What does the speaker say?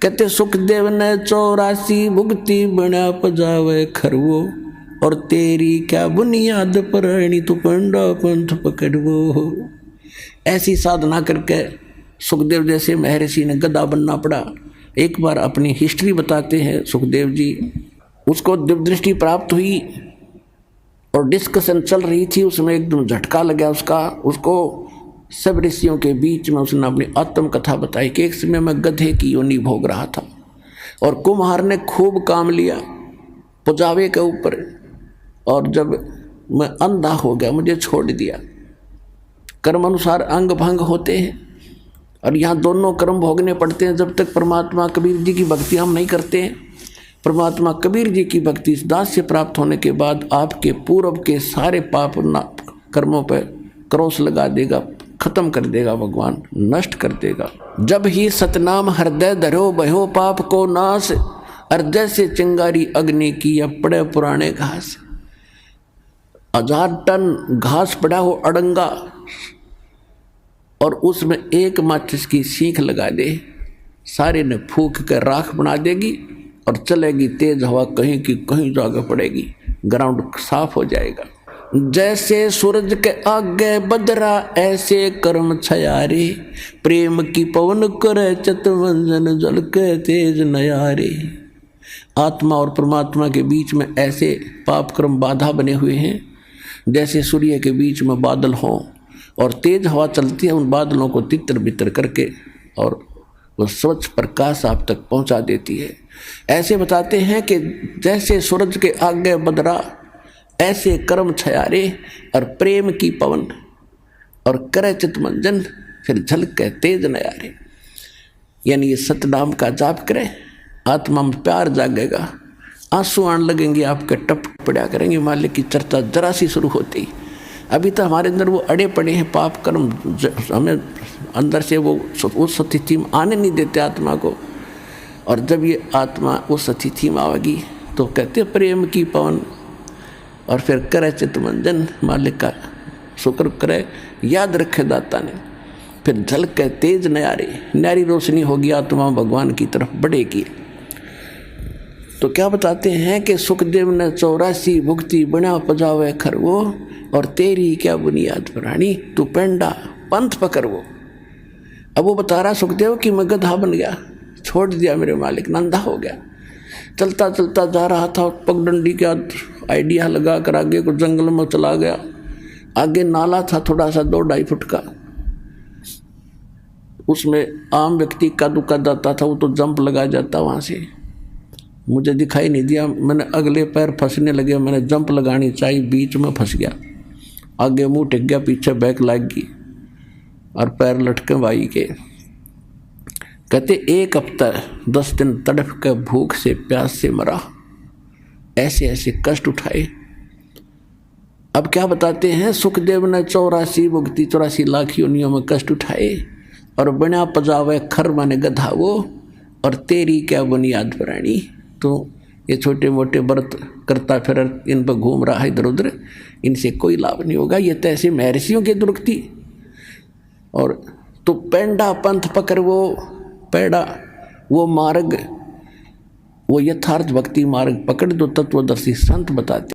कहते सुखदेव ने 84 भुगती बना पजावे खरवो, और तेरी क्या बुनियाद पर तू पंडा पंथ पकड़वो। ऐसी साधना करके सुखदेव जैसे महर्षि ने गधा बनना पड़ा। एक बार अपनी हिस्ट्री बताते हैं सुखदेव जी। उसको दिव्य दृष्टि प्राप्त हुई और डिस्कशन चल रही थी, उसमें एकदम झटका लगा उसको सब ऋषियों के बीच में उसने अपनी आत्मकथा बताई कि एक समय मैं गधे की योनि भोग रहा था और कुम्हार ने खूब काम लिया पुजावे के ऊपर, और जब मैं अंधा हो गया मुझे छोड़ दिया। कर्म अनुसार अंग भंग होते हैं और यहाँ दोनों कर्म भोगने पड़ते हैं जब तक परमात्मा कबीर जी की भक्ति हम नहीं करते हैं। परमात्मा कबीर जी की भक्ति इस दास से प्राप्त होने के बाद आपके पूर्व के सारे पाप कर्मों पर क्रॉस लगा देगा, खत्म कर देगा, भगवान नष्ट कर देगा। जब ही सतनाम हृदय धरो भयो पाप को नाश, हृदय से चिंगारी अग्नि की या पड़े पुराने घास। 1000 टन घास पड़ा हो अड़ंगा और उसमें एक माचिस की सीख लगा दे, सारे ने फूंक कर राख बना देगी और चलेगी तेज हवा, कहीं की कहीं जाकर पड़ेगी, ग्राउंड साफ हो जाएगा। जैसे सूरज के आगे बदरा ऐसे कर्म छयारे, प्रेम की पवन करे चितवंजन जल के तेज नयारे। आत्मा और परमात्मा के बीच में ऐसे पाप कर्म बाधा बने हुए हैं जैसे सूर्य के बीच में बादल हों और तेज हवा चलती है उन बादलों को तितर बितर करके, और वो स्वच्छ प्रकाश आप तक पहुंचा देती है। ऐसे बताते हैं कि जैसे सूरज के आगे बदरा ऐसे कर्म छयारे, और प्रेम की पवन और करे चितमंजन फिर झलके तेज नयारे। यानी ये सतनाम का जाप करें, आत्मा में प्यार जागेगा, आंसू आने लगेंगे आपके, टप पड़ा करेंगे। मालिक की चर्चा जरा सी शुरू होती, अभी तो हमारे अंदर वो अड़े पड़े हैं पाप कर्म, हमें अंदर से वो उस स्थिति में आने नहीं देते आत्मा को। और जब ये आत्मा उस स्थिति में आवेगी तो कहते प्रेम की पवन, और फिर करे चितमंजन, मालिक का शुक्र करे, याद रखे दाता ने, फिर झलके तेज नयारे, न्यारी रोशनी होगी, आत्मा भगवान की तरफ बढ़ेगी। तो क्या बताते हैं कि सुखदेव ने 84 भुगती बना पजावे खरवो, और तेरी क्या बुनियाद प्राणी तू पेंडा पंथ पकड़वो। अब वो बता रहा सुखदेव कि मैं गधा बन गया, छोड़ दिया मेरे मालिक, नंदा हो गया, चलता चलता जा रहा था, पगडंडी का आइडिया लगा कर आगे को जंगल में चला गया। आगे नाला था थोड़ा सा 2-2.5 फुट का, उसमें आम व्यक्ति का दुका जाता था, वो तो जंप लगा जाता वहाँ से। मुझे दिखाई नहीं दिया, मैंने अगले पैर फंसने लगे, मैंने जंप लगानी चाहिए, बीच में फंस गया, आगे मुंह टिक गया, पीछे बैक लग गई और पैर लटके भाई के। कहते 1 हफ्ता 10 दिन तड़प के भूख से प्यास से मरा, ऐसे ऐसे कष्ट उठाए। अब क्या बताते हैं, सुखदेव ने 84 भुगती 84 लाख योनियों में कष्ट उठाए, और बिना पजावे खर माने गधा वो, और तेरी क्या बुनियाद प्राणी। तो ये छोटे मोटे व्रत करता फिर इन पर घूम रहा है इधर उधर, इनसे कोई लाभ नहीं होगा, ये तो ऐसे महर्षियों की दुर्गति। और तो पेंडा पंथ पकड़, वो पेड़ा वो मार्ग, वो यथार्थ भक्ति मार्ग पकड़ दो, तत्वदर्शी संत बताते।